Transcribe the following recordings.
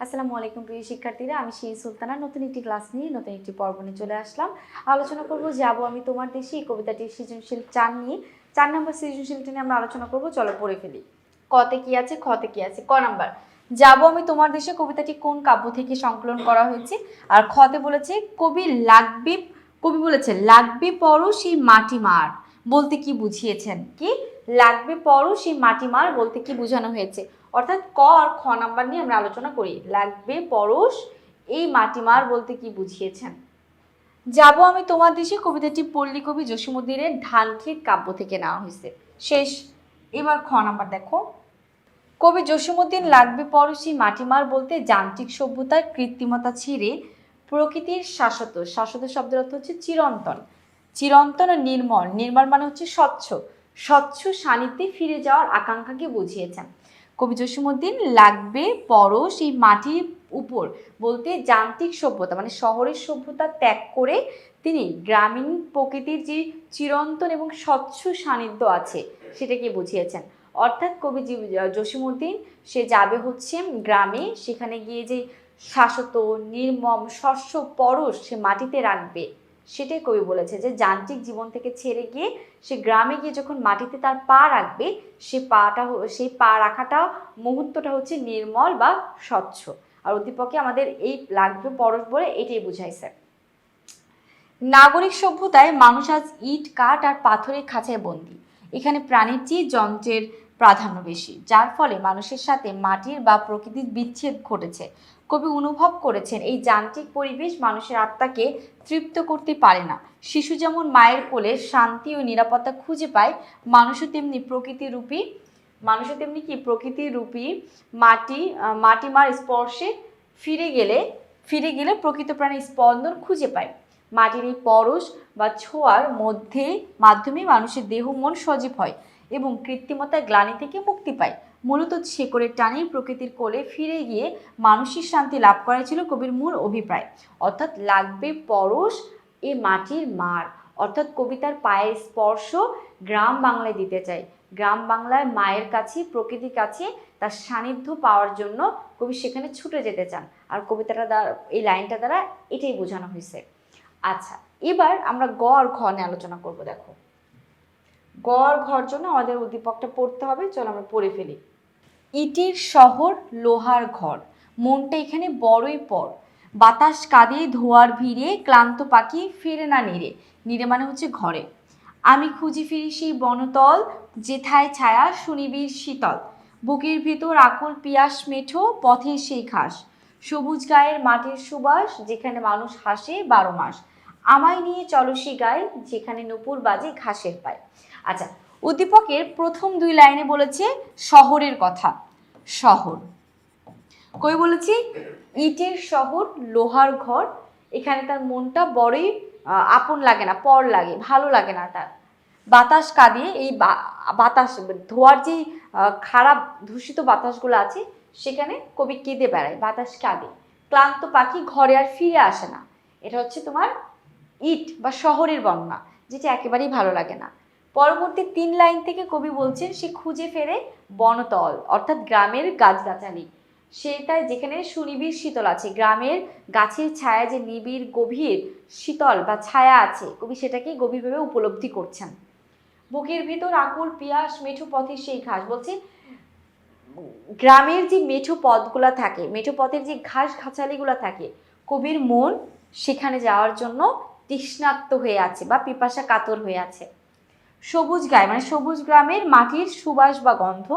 আসসালামু আলাইকুম প্রিয় শিক্ষার্থীরা, আমি সেই সুলতানা নতুন একটি ক্লাস নিয়ে নতুন একটি পর্ব নিয়ে চলে আসলাম। আলোচনা করব যাব আমি তোমার দেশে, এই কবিতাটির সৃজনশীল 4 নিয়ে। 4 নম্বর সৃজনশীলটি নিয়ে আমরা আলোচনা করব। চলো পড়ে ফেলি। কতে কি আছে, খতে কি আছে। ক নাম্বার, যাব আমি তোমার দেশে কবিতাটি কোন কাব্য থেকে সংকলন করা হয়েছে? আর খতে বলেছে কবি বলেছে লাগবে পরো সেই মাটি মার বলতে কি বুঝিয়েছেন? কি লাগবে পরো সেই মাটি মার বলতে কি বোঝানো হয়েছে? অর্থাৎ ক আর খ নাম্বার নিয়ে আমরা আলোচনা করি। লাগবে পরশ এই মাটিমার বলতে কি বুঝিয়েছেন? যাব আমি তোমার দেশে কবিতাটি পল্লী কবি জসীমউদ্দীনের ধানক্ষেত কাব্য থেকে নেওয়া হয়েছে। শেষ। এবার খ নাম্বার দেখো, কবি জসীমউদ্দীন লাগবে পরশী মাটিমার বলতে যান্ত্রিক সভ্যতার কৃত্রিমতা ছেড়ে প্রকৃতির শাশ্বত শব্দের অর্থ হচ্ছে চিরন্তন। চিরন্তন ও নির্মল, নির্মল মানে হচ্ছে স্বচ্ছ, স্বচ্ছ সান্নিধ্যে ফিরে যাওয়ার আকাঙ্ক্ষাকে বুঝিয়েছেন। কবি জসীমউদ্দীন লাগবে পরশ এই মাটির উপর বলতে যান্ত্রিক সভ্যতা মানে শহরের সভ্যতা ত্যাগ করে তিনি গ্রামীণ প্রকৃতির যে চিরন্তন এবং স্বচ্ছ সান্নিধ্য আছে সেটাকে বুঝিয়েছেন। অর্থাৎ কবি জসীমউদ্দীন সে যাবে হচ্ছে গ্রামে, সেখানে গিয়ে যে শাশ্বত নির্মম শস্য পরশ সে মাটিতে রাখবে, সেটাই কবি বলেছে যে যান্ত্রিক জীবন থেকে ছেড়ে গিয়ে সে গ্রামে গিয়ে যখন মাটিতে তার পা রাখবে, সেই পা রাখাটা মুহূর্তটা হচ্ছে নির্মল বা স্বচ্ছ। আর উদ্দীপকে আমাদের এই লাগবে পরশ বলে এটাই বুঝাইছে। নাগরিক সভ্যতায় মানুষ আজ ইট কাঠ আর পাথরের খাঁচায় বন্দী। এখানে প্রাণীর চেয়ে যন্ত্রের প্রাধান্য বেশি, যার ফলে মানুষের সাথে মাটির বা প্রকৃতির বিচ্ছেদ ঘটেছে। কবি অনুভব করেছেন এই যান্ত্রিক পরিবেশ মানুষের আত্মাকে তৃপ্ত করতে পারে না। শিশু যেমন মায়ের কোলে শান্তি ও নিরাপত্তা খুঁজে পায়, মানুষও তেমনি প্রকৃতির রূপী মাটিমার স্পর্শে ফিরে গেলে প্রকৃত প্রাণীর স্পন্দন খুঁজে পায়। মাটির এই পরশ বা ছোঁয়ার মাধ্যমে মানুষের দেহ মন সজীব হয় এবং কৃত্রিমতার গ্লানি থেকে মুক্তি পায়। মূলত শেকড়ের টানেই প্রকৃতির কোলে ফিরে গিয়ে মানসিক শান্তি লাভ করাই ছিল কবির মূল অভিপ্রায়। অর্থাৎ লাগবে পরশ এ মাটির মার, অর্থাৎ কবিতার পায়ের স্পর্শ গ্রাম বাংলায় দিতে চাই। গ্রাম বাংলায় মায়ের কাছে, প্রকৃতির কাছে তার সান্নিধ্য পাওয়ার জন্য কবি সেখানে ছুটে যেতে চান। আর কবিতাটা দ্বারা, এই লাইনটা দ্বারা এটাই বোঝানো হয়েছে। আচ্ছা, এবার আমরা গ আর ঘ নিয়ে আলোচনা করব। দেখো, গ আর ঘর জন্য আমাদের উদ্দীপকটা পড়তে হবে। চলো আমরা পড়ে ফেলি। ইটের শহর লোহার ঘর, মনটা এখানে বড়ই পর। বাতাস কাঁদে ধোয়ার ভিড়ে, ক্লান্ত পাখি ফেরে না নিরে। নিরে মানে হচ্ছে ঘরে। আমি খুঁজি ফিরি সেই বনতল, যেথায় ছায়া সুনিবিড় শীতল। বুকের ভেতর আকুল পিয়াস মেঠো, পথের সেই ঘাস। সবুজ গায়ের মাটির সুবাস, যেখানে মানুষ হাসে 12 মাস। আমায় নিয়ে চলো সে গায়ে, যেখানে নূপুর বাজে ঘাসের পায়। আচ্ছা, উদ্দীপকের প্রথম 2 লাইনে বলেছে শহরের কথা। শহর কই বলেছি ইটের শহর লোহার ঘর, এখানে তার মনটা বড়ই আপন লাগে না, পর লাগে, ভালো লাগে না তার। বাতাস কাঁদিয়ে, এই বাতাস ধোয়ার যে খারাপ দূষিত বাতাসগুলো আছে সেখানে কবি কেঁদে বেড়ায়, বাতাস কাঁদে। ক্লান্ত পাখি ঘরে আর ফিরে আসে না। এটা হচ্ছে তোমার ইট বা শহরের বর্ণনা, যেটা একেবারেই ভালো লাগে না। পরবর্তী 3 লাইন থেকে কবি বলছেন সে খুঁজে ফেরে বনতল, অর্থাৎ গ্রামের গাছগাছালি। সেটাই যেখানে সুনিবিড় শীতল আছে, গ্রামের গাছের ছায়া যে নিবিড় গভীর শীতল বা ছায়া আছে, কবি সেটাকে গভীরভাবে উপলব্ধি করছেন। বুকের ভেতর আকুল পিয়াস মেঠো পথের সেই ঘাস, বলছে গ্রামের যে মেঠো পথগুলা থাকে, মেঠো পথের যে ঘাস ঘাছালিগুলা থাকে, কবির মন সেখানে যাওয়ার জন্য তৃষ্ণার্ত হয়ে আছে বা পিপাসা কাতর হয়ে আছে। সবুজ গায়ে মানে সবুজ গ্রামের মাটির সুবাস বা গন্ধ,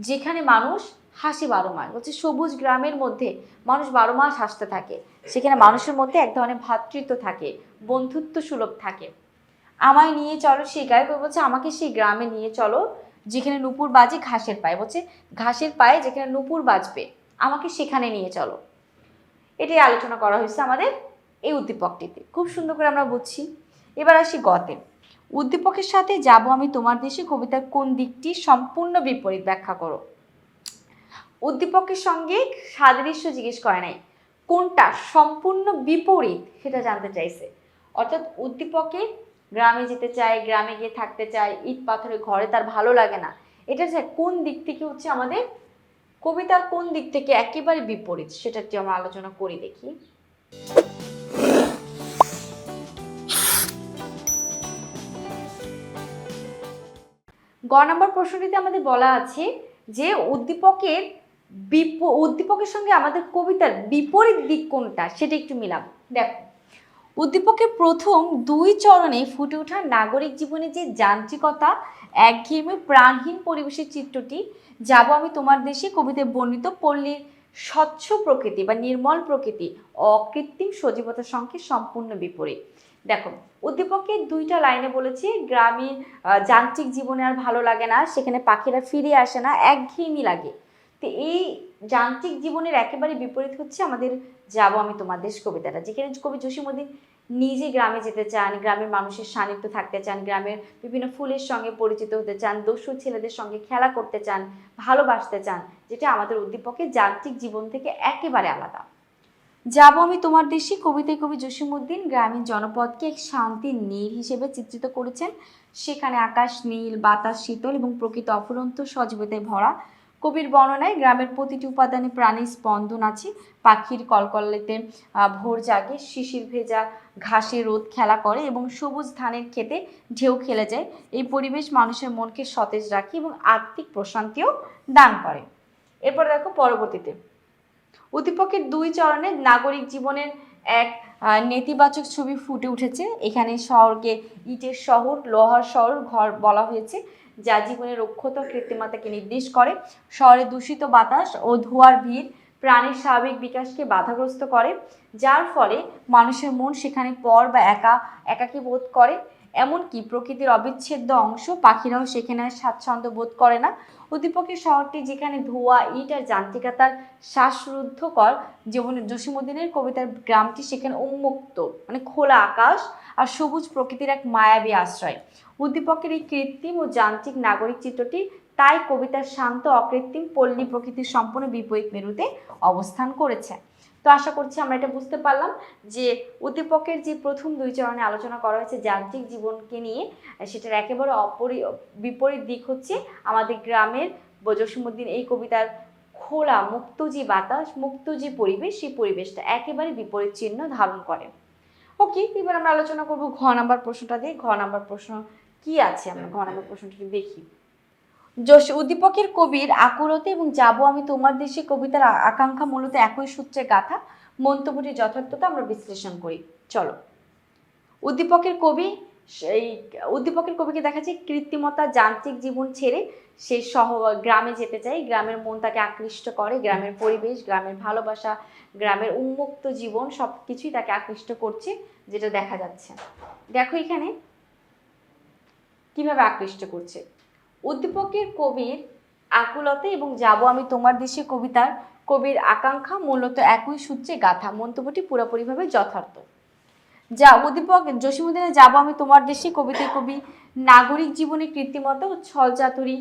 যেখানে মানুষ হাসি 12 মাস। বলছে সবুজ গ্রামের মধ্যে মানুষ 12 মাস হাসতে থাকে, সেখানে মানুষের মধ্যে এক ধরনের ভ্রাতৃত্ব থাকে, বন্ধুত্ব সুলভ থাকে। আমায় নিয়ে চলো সেই গায়ে, বলছে আমাকে সেই গ্রামে নিয়ে চলো যেখানে নূপুর বাজে ঘাসের পায়ে, বলছে ঘাসের পায়ে যেখানে নূপুর বাজবে, আমাকে সেখানে নিয়ে চলো। এটাই আলোচনা করা হয়েছে আমাদের এই উদ্দীপকটিতে। খুব সুন্দর করে আমরা বুঝছি। এবার আসি গতে। উদ্দীপকের সাথে যাব আমি তোমার দেশে কবিতার কোন দিকটি সম্পূর্ণ বিপরীত ব্যাখ্যা করো। উদ্দীপকের সঙ্গে সাদৃশ্য জিজ্ঞেস করে নাই, কোনটা সম্পূর্ণ বিপরীত সেটা জানতে চাইছে। অর্থাৎ উদ্দীপকে গ্রামে যেতে চায়, গ্রামে গিয়ে থাকতে চায়, ইট পাথরের ঘরে তার ভালো লাগে না, এটা যে কোন দিক থেকে হচ্ছে আমাদের কবিতার কোন দিক থেকে একেবারে বিপরীত সেটা একটু আমরা আলোচনা করি দেখি। গ নম্বর প্রশ্নটিতে আমাদের বলা আছে যে উদ্দীপকের সঙ্গে আমাদের কবিতার বিপরীত দিক কোনটা সেটা একটু মিলাম। দেখো, উদ্দীপকের প্রথম দুই চরণে ফুটে ওঠা নাগরিক জীবনে যে যান্ত্রিকতা, একঘেয়েমি, প্রাণহীন পরিবেশের চিত্রটি যাব আমি তোমার দেশে কবিতায় বর্ণিত পল্লীর স্বচ্ছ প্রকৃতি বা নির্মল প্রকৃতি, অকৃত্রিম সজীবতার সঙ্গে সম্পূর্ণ বিপরীত। দেখো, উদ্দীপকের দুইটা লাইনে বলেছি গ্রামীণ যান্ত্রিক জীবনে আর ভালো লাগে না, সেখানে পাখিরা ফিরে আসে না, একঘেয়েমি লাগে। তো এই যান্ত্রিক জীবনের একেবারে বিপরীত হচ্ছে আমাদের যাব আমি তোমার দেশ কবিতাটা, যেখানে কবি জসীমউদ্দীন নিজে গ্রামে যেতে চান, গ্রামের মানুষের সান্নিধ্য থাকতে চান, গ্রামের বিভিন্ন ফুলের সঙ্গে পরিচিত হতে চান, দস্যু ছেলেদের সঙ্গে খেলা করতে চান, ভালোবাসতে চান, যেটা আমাদের উদ্দীপকের যান্ত্রিক জীবন থেকে একেবারে আলাদা। যাব আমি তোমার দেশে কবিতায় কবি জসীমউদ্দীন গ্রামীণ জনপদকে এক শান্তির নীড় হিসেবে চিত্রিত করেছেন। সেখানে আকাশ নীল, বাতাস শীতল এবং প্রকৃত অফুরন্ত সজীবতায় ভরা। কবির বর্ণনায় গ্রামের প্রতিটি উপাদানে প্রাণীর স্পন্দন আছে। পাখির কলকল্লেতে ভোর জাগে, শিশির ভেজা ঘাসে রোদ খেলা করে এবং সবুজ ধানের ক্ষেতে ঢেউ খেলে যায়। এই পরিবেশ মানুষের মনকে সতেজ রাখে এবং আত্মিক প্রশান্তিও দান করে। এরপর দেখো পরবর্তীতে উদ্দীপকের দুই চরণে নাগরিক জীবনের এক নেতিবাচক ছবি ফুটে উঠেছে। এখানে শহরকে ইটের শহর, লোহার শহর, ঘর বলা হয়েছে, যা জীবনের রক্ষতা কৃত্রিমতাকে নির্দেশ করে। শহরে দূষিত বাতাস ও ধোঁয়ার ভিড় প্রাণীর স্বাভাবিক বিকাশকে বাধাগ্রস্ত করে, যার ফলে মানুষের মন সেখানে পর বা একাকী বোধ করে। এমনকি প্রকৃতির অবিচ্ছেদ্য অংশ পাখিরাও সেখানে স্বাচ্ছন্দ্য বোধ করে না। উদ্দীপকের শহরটি যেখানে ধোঁয়া, ইট আর যান্ত্রিকতার শ্বাসরুদ্ধকর, যেমন জসীমউদ্দীনের কবিতার গ্রামটি সেখানে উন্মুক্ত, মানে খোলা আকাশ আর সবুজ প্রকৃতির এক মায়াবী আশ্রয়। উদ্দীপকের এই কৃত্রিম ও যান্ত্রিক নাগরিক চিত্রটি তাই কবিতার শান্ত অকৃত্রিম পল্লী প্রকৃতির সম্পূর্ণ বিপরীত মেরুতে অবস্থান করেছে। তো আশা করছি আমরা এটা বুঝতে পারলাম যে উদ্দীপকের যে প্রথম দুই চরণে আলোচনা করা হয়েছে যান্ত্রিক জীবনকে নিয়ে, সেটার একেবারে বিপরীত দিক হচ্ছে আমাদের গ্রামের জসীমউদ্দীন এই কবিতার খোলা মুক্ত যে বাতাস, মুক্ত যে পরিবেশ, সেই পরিবেশটা একেবারে বিপরীত চিহ্ন ধারণ করে। ওকে, এবার আমরা আলোচনা করব ঘ নাম্বার প্রশ্নটা দিয়ে। ঘ নাম্বার প্রশ্ন কি আছে আমরা ঘ নাম্বার প্রশ্নটি দেখি। উদ্দীপকের কবির আকুলতা এবং যাব আমি তোমার দেশে কবিতার আকাঙ্ক্ষা মূলত একই সূত্রে গাথা। মন্তব্যটির যথার্থতা আমরা বিশ্লেষণ করি, চলো। উদ্দীপকের কবিকে দেখা যায় কৃত্রিমতা, যান্ত্রিক জীবন ছেড়ে সে গ্রামে যেতে চায়। গ্রামের মন তাকে আকৃষ্ট করে, গ্রামের পরিবেশ, গ্রামের ভালোবাসা, গ্রামের উন্মুক্ত জীবন সবকিছুই তাকে আকৃষ্ট করছে, যেটা দেখা যাচ্ছে। দেখো এখানে কিভাবে আকৃষ্ট করছে। উদ্দীপকের কবির আকুলতা এবং যাব আমি তোমার দেশে কবিতার কবির আকাঙ্ক্ষা মূলত একই সূত্রে গাথা। মন্তব্যটি পুরোপুরিভাবে যথার্থ। যা উদ্দীপক জসীমউদ্দীনের যাব আমি তোমার দেশে কবিতায় কবি নাগরিক জীবনে কৃত্রিমতা ও ছলচাতুরি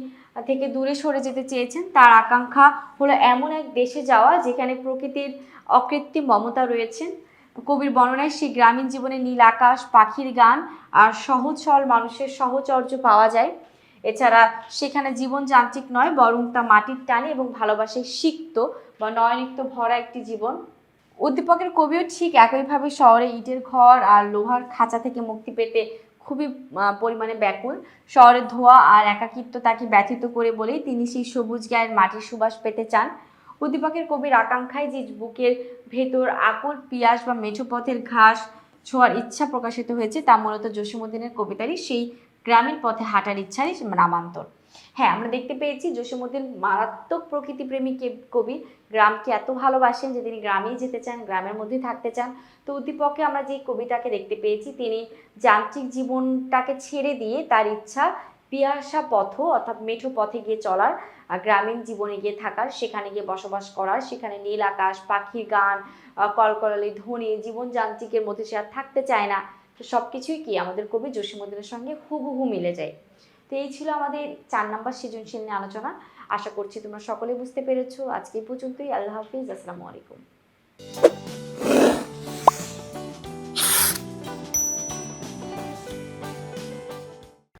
থেকে দূরে সরে যেতে চেয়েছেন। তার আকাঙ্ক্ষা হলো এমন এক দেশে যাওয়া যেখানে প্রকৃতির অকৃত্রিম মমতা রয়েছেন। কবির বর্ণনায় সেই গ্রামীণ জীবনে নীল আকাশ, পাখির গান আর সহজ সরল মানুষের সহচর্য পাওয়া যায়। এছাড়া সেখানে জীবন যান্ত্রিক নয়, বরং তা মাটির টানে এবং ভালোবাসায় সিক্ত বা নয়নিত্য ভরা একটি জীবন। উদ্দীপকের কবিও ঠিক একইভাবে শহরে ইটের ঘর আর লোহার খাঁচা থেকে মুক্তি পেতে খুবই পরিমাণে ব্যাকুল। শহরের ধোঁয়া আর একাকিত্ব তাকে ব্যথিত করে বলেই তিনি সেই সবুজ গায়ের মাটির সুবাস পেতে চান। উদ্দীপকের কবির আকাঙ্ক্ষায় যে বুকের ভেতর আকুল পিয়াস বা মেঠো পথের ঘাস ছোঁয়ার ইচ্ছা প্রকাশিত হয়েছে, তা মূলত জসীমউদ্দীনের কবিতারই সেই গ্রামীণ পথে হাঁটার ইচ্ছারই নামান্তর। হ্যাঁ, আমরা দেখতে পেয়েছি জসীমউদ্দীন মারাত্মক প্রকৃতিপ্রেমী কবি, গ্রামকে এত ভালোবাসেন যে তিনি গ্রামেই যেতে চান, গ্রামের মধ্যে থাকতে চান। তো উদ্দীপকে আমরা যে কবিতাকে দেখতে পেয়েছি, তিনি যান্ত্রিক জীবনটাকে ছেড়ে দিয়ে তার ইচ্ছা পিয়াসা পথ অর্থাৎ মেঠো পথে গিয়ে চলার, গ্রামীণ জীবনে গিয়ে থাকার, সেখানে গিয়ে বসবাস করার, সেখানে নীল আকাশ, পাখির গান, কলকলালি ধ্বনি, জীবন যান্ত্রিকের মধ্যে সে আর থাকতে চায় না। তো সব কিছুই কি আমাদের কবি জসীমউদ্দীনের সঙ্গে হুবহু মিলে যায়। তো এই ছিল আমাদের 4 নম্বর সৃজনশীল নিয়ে আলোচনা। আশা করছি তোমরা সকলে বুঝতে পেরেছো। আজকে এই পর্যন্তই। আল্লাহ হাফিজ, আসসালামু আলাইকুম।